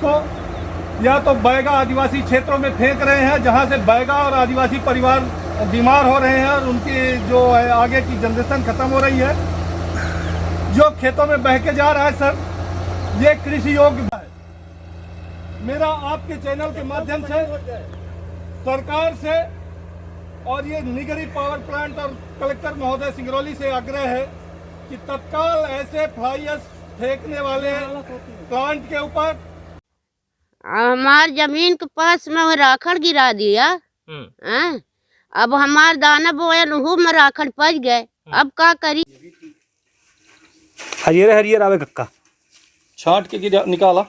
को या तो बैगा आदिवासी क्षेत्रों में फेंक रहे हैं, जहां से बैगा और आदिवासी परिवार बीमार हो रहे हैं और उनकी जो है आगे की जनरेशन खत्म हो रही है। जो खेतों में बह के जा रहा है सर, ये कृषि योग्य है। मेरा आपके चैनल के माध्यम से सरकार से और ये निगरी पावर प्लांट और कलेक्टर महोदय सिंगरौली से आग्रह है कि तत्काल ऐसे फ्लाई ऐश फेंकने वाले प्लांट के ऊपर हमार जमीन के पास में वो राखड़ गिरा दिया। अब हमार दाना बोयल हूँ में राखड़ पच गए, अब का करी। हरियर हरियर आवे कक्का छांट के निकाला।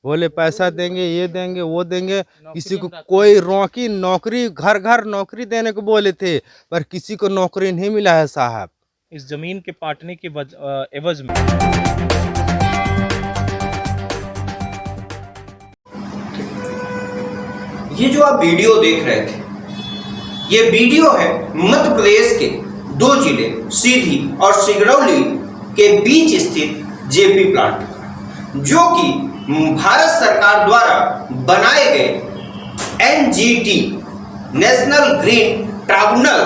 बोले पैसा देंगे, ये देंगे, वो देंगे। किसी को कोई रोकी नौकरी, घर घर नौकरी देने को बोले थे, पर किसी को नौकरी नहीं मिला है साहब। इस जमीन के पाटने के एवज में ये जो आप वीडियो देख रहे थे, ये वीडियो है मध्य प्रदेश के 2 जिले सीधी और सिंगरौली के बीच स्थित जेपी प्लांट का, जो कि भारत सरकार द्वारा बनाए गए NGT national green tribunal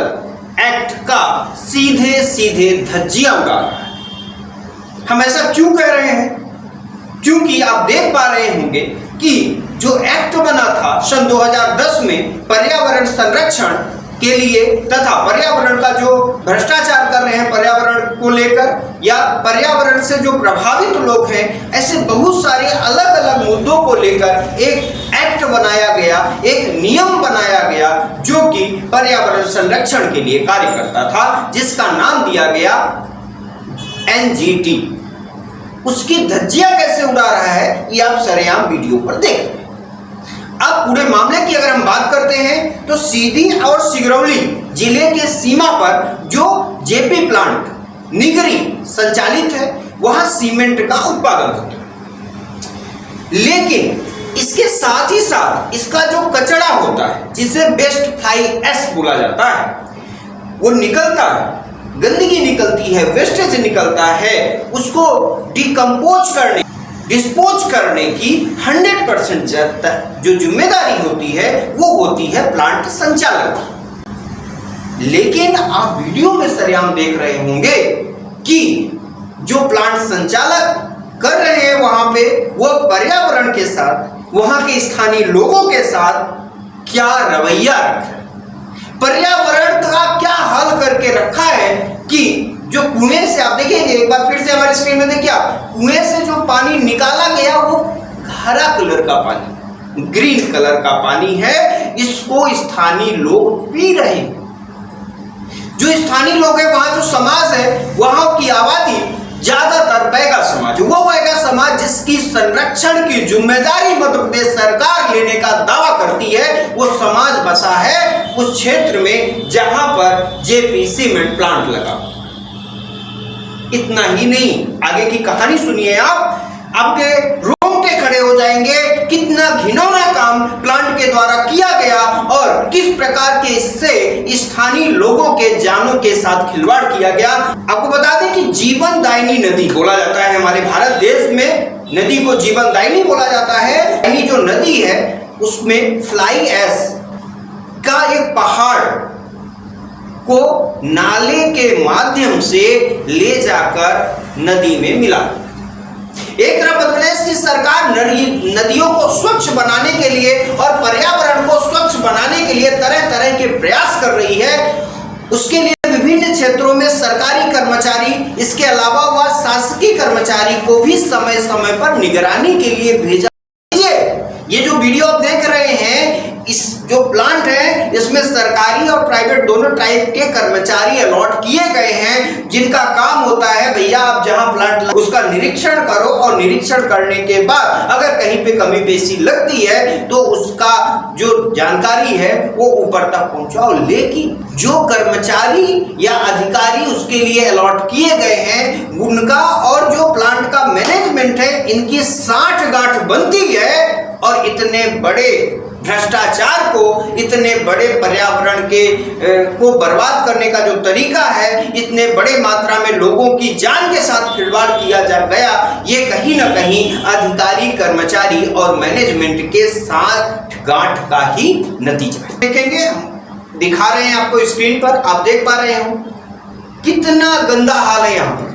act का सीधे सीधे धज्जियां उड़ा रहा है। हम ऐसा क्यों कह रहे हैं? क्योंकि आप देख पा रहे होंगे कि जो एक्ट बना था सन 2010 में पर्यावरण संरक्षण के लिए तथा पर्यावरण का जो भ्रष्टाचार कर रहे हैं पर्यावरण को लेकर या पर्यावरण से जो प्रभावित लोग हैं, ऐसे बहुत सारे अलग अलग मुद्दों को लेकर एक एक्ट बनाया गया, एक नियम बनाया गया जो कि पर्यावरण संरक्षण के लिए कार्य करता था, जिसका नाम दिया गया एनजीटी। उसकी धज्जियां कैसे उड़ा रहा है ये आप सरेआम वीडियो पर देख रहे हैं। अब पूरे मामले की अगर हम बात करते हैं तो सीधी और सिंगरौली जिले के सीमा पर जो जेपी प्लांट निगरी संचालित है, वहां सीमेंट का उत्पादन होता है। लेकिन इसके साथ ही साथ इसका जो कचरा होता है, जिसे वेस्ट फ्लाई ऐश बोला जाता है, वो निकलता है, गंदगी निकलती है, वेस्टेज निकलता है, उसको डिस्पोज करने की 100% जो जिम्मेदारी होती है वो होती है प्लांट संचालक की। लेकिन आप वीडियो में सरेआम देख रहे होंगे कि जो प्लांट संचालक कर रहे हैं वहां पे वो पर्यावरण के साथ, वहां के स्थानीय लोगों के साथ क्या रवैया रखा है, पर्यावरण का क्या हाल करके रखा है कि जो कुएं से आप देखेंगे, एक बार फिर से हमारे स्क्रीन में देखिए, कुएं से जो पानी निकाला गया वो हरा कलर का पानी, ग्रीन कलर का पानी है। इसको स्थानीय लोग पी रहे हैं। जो स्थानीय लोग हैं, वहां जो समाज है, वहां की आबादी ज्यादातर बैगा समाज, वो बैगा समाज जिसकी संरक्षण की जिम्मेदारी मध्य प्रदेश सरकार लेने का दावा करती है, वो समाज बसा है उस क्षेत्र में जहां पर जेपी सीमेंट प्लांट लगा। इतना ही नहीं, आगे की कहानी सुनिए आप, आपके रोंगटे खड़े हो जाएंगे। कितना घिनौना काम प्लांट के द्वारा किया गया और किस प्रकार के इससे स्थानीय लोगों के जानों के साथ खिलवाड़ किया गया। आपको बता दें कि जीवन दायिनी नदी बोला जाता है हमारे भारत देश में, नदी को जीवन दायिनी बोला जाता है। यानी जो नदी है उसमें फ्लाई ऐश का एक पहाड़ को नाले के माध्यम से ले जाकर नदी में मिला। एक तरफ मध्य प्रदेश की सरकार नदियों को स्वच्छ बनाने के लिए और पर्यावरण को स्वच्छ बनाने के लिए तरह तरह के प्रयास कर रही है। उसके लिए विभिन्न क्षेत्रों में सरकारी कर्मचारी, इसके अलावा वह शासकीय कर्मचारी को भी समय समय पर निगरानी के लिए भेजा। ये जो वीडियो आप देख रहे हैं, इस जो प्लांट है इसमें सरकारी और प्राइवेट दोनों टाइप के कर्मचारी अलॉट किए गए हैं, जिनका काम होता है भैया आप जहां प्लांट उसका निरीक्षण करो और निरीक्षण करने के बाद अगर कहीं पे कमी पेशी लगती है तो उसका जो जानकारी है वो ऊपर तक पहुंचाओ। लेकिन जो कर्मचारी या अधिकारी उसके लिए अलॉट किए गए हैं, उनका और जो प्लांट का मैनेजमेंट है, इनकी 60 गांठ बनती है और इतने बड़े भ्रष्टाचार को, इतने बड़े पर्यावरण के को बर्बाद करने का जो तरीका है, इतने बड़े मात्रा में लोगों की जान के साथ खिलवाड़ किया जा गया, ये कहीं ना कहीं अधिकारी, कर्मचारी और मैनेजमेंट के साथ गांठ का ही नतीजा है। देखेंगे, दिखा रहे हैं आपको स्क्रीन पर, आप देख पा रहे हो कितना गंदा हाल है यहाँ पर।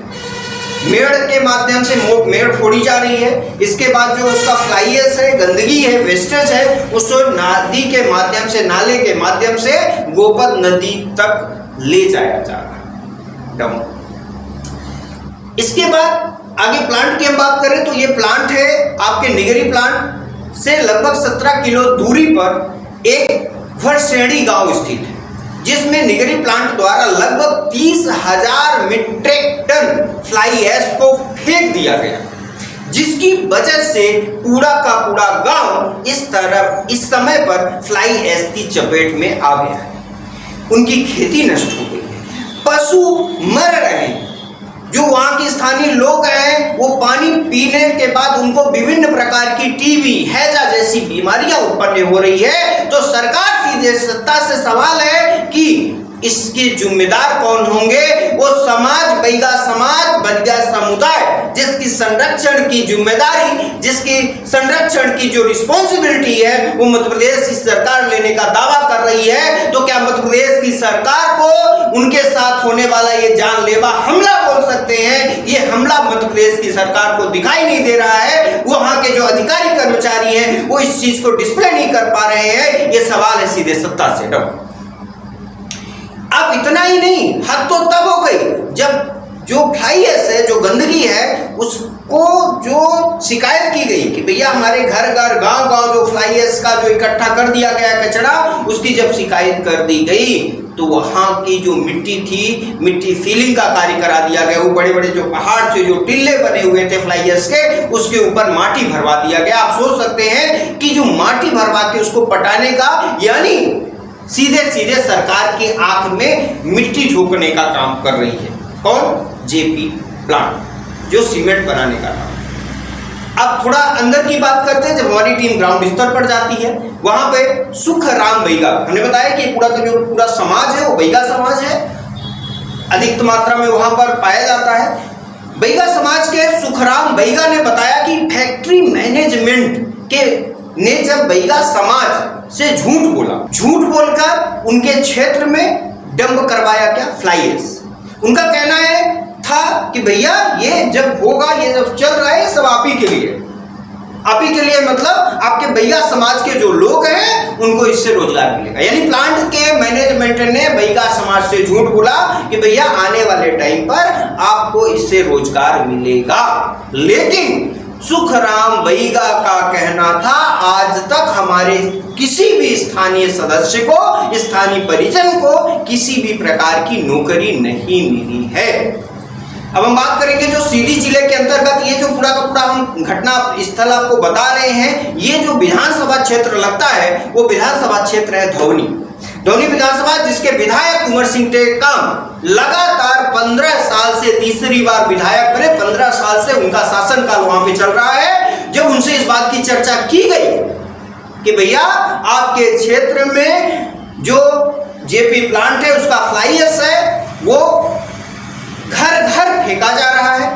मेड़ के माध्यम से मेड़ फोड़ी जा रही है, इसके बाद जो उसका फ्लाईएश है, गंदगी है, वेस्टेज है, उसको नदी के माध्यम से, नाले के माध्यम से गोपद नदी तक ले जाया जा रहा है डाउन। इसके बाद आगे प्लांट की हम बात करें तो ये प्लांट है आपके निगरी प्लांट से लगभग 17 किलो दूरी पर एक भरसेड़ी गांव स्थित है, जिसमें निगरी प्लांट द्वारा लगभग 30,000 मीट्रिक टन फ्लाई ऐश को फेंक दिया गया, जिसकी वजह से पूरा का पूरा गांव इस समय पर फ्लाई ऐश की चपेट में आ गया है। उनकी खेती नष्ट हो गई है, पशु मर रहे हैं। जो वहाँ के स्थानीय लोग हैं वो पानी पीने के बाद उनको विभिन्न प्रकार की टीबी, हैजा जैसी बीमारियां उत्पन्न हो रही है। तो सरकार सीधे सत्ता से सवाल है कि इसके जिम्मेदार कौन होंगे? वो समाज, बैगा समाज, बैगा समुदाय, जिसकी संरक्षण की जिम्मेदारी, जिसकी संरक्षण की जो रिस्पॉन्सिबिलिटी है वो मध्य प्रदेश की सरकार लेने का दावा कर रही है। तो क्या मध्य प्रदेश की सरकार को उनके साथ होने वाला ये जानलेवा हमला बोल सकते हैं? ये हमला मध्य प्रदेश की सरकार को दिखाई नहीं दे रहा है। वहां के जो अधिकारी कर्मचारी हैं वो इस चीज को डिस्प्ले नहीं कर पा रहे हैं। ये सवाल है सीधे सत्ता से। अब इतना ही नहीं, हद तो तब हो गई जब जो फ्लाई ऐश है, जो गंदगी है, उसको जो शिकायत की गई कि भैया हमारे घर घर, गांव गांव जो फ्लाई ऐश का जो इकट्ठा कर दिया गया कचरा, उसकी जब शिकायत कर दी गई तो वहां की जो मिट्टी थी, मिट्टी सीलिंग का कार्य करा दिया गया। वो बड़े बड़े जो पहाड़ थे, जो टिल्ले बने हुए थे फ्लाई ऐश के, उसके ऊपर माटी भरवा दिया गया। आप सोच सकते हैं कि जो माटी भरवा के उसको पटाने का, यानी सीधे सीधे सरकार की आंख में मिट्टी झोंकने का काम कर रही है। कौन? जेपी प्लांट, जो सीमेंट बनाने का काम। अब थोड़ा अंदर की बात करते हैं। जब हमारी टीम ग्राउंड स्तर पर जाती है, वहां पे सुखराम बैगा, हमने बताया कि पूरा का जो पूरा समाज है वो बैगा समाज है, अधिक मात्रा में वहां पर पाया जाता है। बैगा समाज के सुखराम बैगा ने बताया कि फैक्ट्री मैनेजमेंट के ने जब बैगा समाज से झूठ बोला, झूठ बोलकर उनके क्षेत्र में डंप करवाया क्या? Fly ash. उनका कहना है था कि भैया ये जब होगा, ये जब चल रहा है, सब आप ही के लिए, आप ही के लिए, मतलब आपके बैगा समाज के जो लोग हैं उनको इससे रोजगार मिलेगा। यानी प्लांट के मैनेजमेंट ने बैगा समाज से झूठ बोला कि भैया आने वाले टाइम पर आपको इससे रोजगार मिलेगा। लेकिन सुखराम बैगा का कहना था आज तक हमारे किसी भी स्थानीय सदस्य को, स्थानीय परिजन को किसी भी प्रकार की नौकरी नहीं मिली है। अब हम बात करेंगे जो सीधी जिले के अंतर्गत ये जो पूरा का पूरा हम घटना स्थल आपको बता रहे हैं, ये जो विधानसभा क्षेत्र लगता है वो विधानसभा क्षेत्र है धौनी। धौनी विधानसभा, जिसके विधायक कुंवर सिंह टेकाम लगातार 15 साल से तीसरी बार विधायक बने, 15 साल से उनका शासनकाल वहां पे चल रहा है। जब उनसे इस बात की चर्चा की गई कि भैया आपके क्षेत्र में जो जेपी प्लांट है उसका फ्लाई ऐश है वो घर घर फेंका जा रहा है,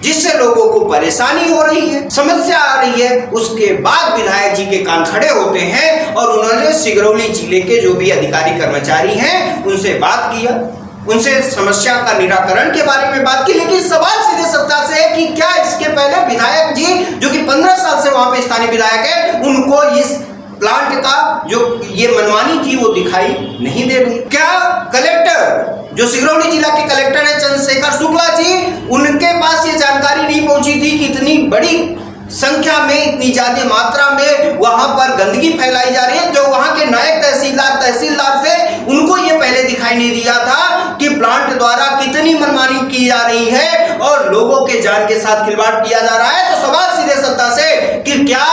जिससे लोगों को परेशानी हो रही है, समस्या आ रही है। उसके बाद विधायक जी के कान खड़े होते हैं और उन्होंने सिगरौली जिले के जो भी अधिकारी कर्मचारी हैं उनसे बात किया, उनसे समस्या का निराकरण के बारे में बात की। लेकिन सवाल सीधे सत्ता से है कि क्या इसके पहले विधायक जी जो कि 15 साल से वहां पे स्थानीय विधायक है, उनको इस प्लांट का जो ये मनमानी थी वो दिखाई नहीं दे रही? क्या कलेक्टर, जो सिगरौली जिला के कलेक्टर है चंद्रशेखर शुक्ला जी, उनके पास ये जानकारी नहीं पहुंची थी कि इतनी बड़ी संख्या में, इतनी ज्यादा मात्रा में वहां पर गंदगी फैलाई जा रही है? जो वहां के नायक तहसीलदार थे उनको ये पहले दिखाई नहीं दिया था कि प्लांट द्वारा कितनी मनमानी की जा रही है और लोगों के जान के साथ खिलवाड़ किया जा रहा है? तो सवाल सीधे सत्ता से कि क्या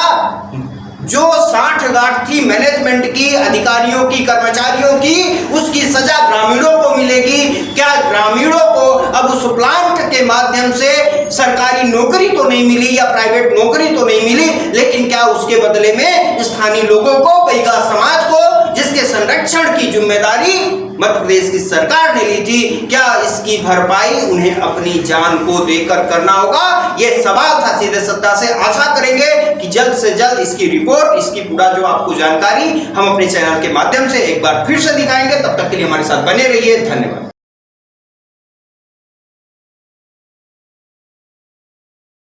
जो साठगांठ थी मैनेजमेंट की, अधिकारियों की, कर्मचारियों की, उसकी सजा ग्रामीणों को मिलेगी? क्या ग्रामीणों को अब उस प्लांट के माध्यम से सरकारी नौकरी तो नहीं मिली या प्राइवेट नौकरी तो नहीं मिली, लेकिन क्या उसके बदले में स्थानीय लोगों को, बैगा समाज को, जिसके संरक्षण की जिम्मेदारी मध्य प्रदेश की सरकार ने ली थी, क्या इसकी भरपाई उन्हें अपनी जान को देकर करना होगा? ये सवाल था सीधे सत्ता से। आशा करेंगे कि जल्द से जल्द इसकी रिपोर्ट, इसकी पूरा जो आपको जानकारी हम अपने चैनल के माध्यम से एक बार फिर से दिखाएंगे। तब तक के लिए हमारे साथ बने रहिए। धन्यवाद।